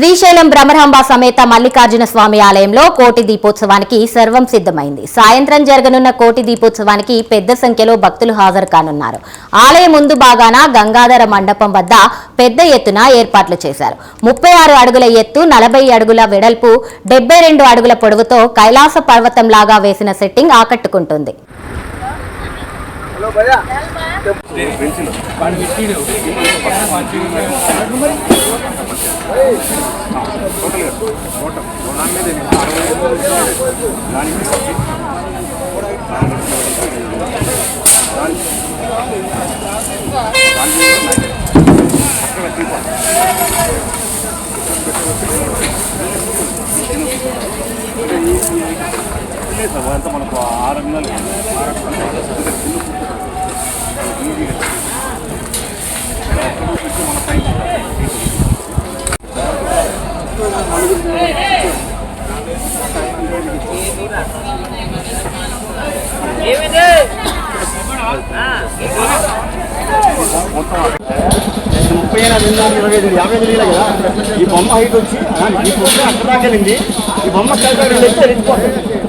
శ్రీశైలం బ్రహ్మరాంబ సమేత మల్లికార్జున స్వామి ఆలయంలో కోటి దీపోత్సవానికి సర్వం సిద్ధమైంది. సాయంత్రం జరగనున్న కోటి దీపోత్సవానికి పెద్ద సంఖ్యలో భక్తులు హాజరు కానున్నారు. ఆలయం ముందు భాగాన గంగాధర మండపం వద్ద పెద్ద ఎత్తున ఏర్పాట్లు చేశారు. 36 అడుగుల ఎత్తు, 40 అడుగుల వెడల్పు, 72 అడుగుల పొడవుతో కైలాస పర్వతం లాగా వేసిన సెట్టింగ్ ఆకట్టుకుంటుంది. మనకు 6 నెలలు ఈ బొమ్మ హైట్ వచ్చి ఈ బొమ్మ అక్కడ దాకా వెళ్ళింది. ఈ బొమ్మ కలిపి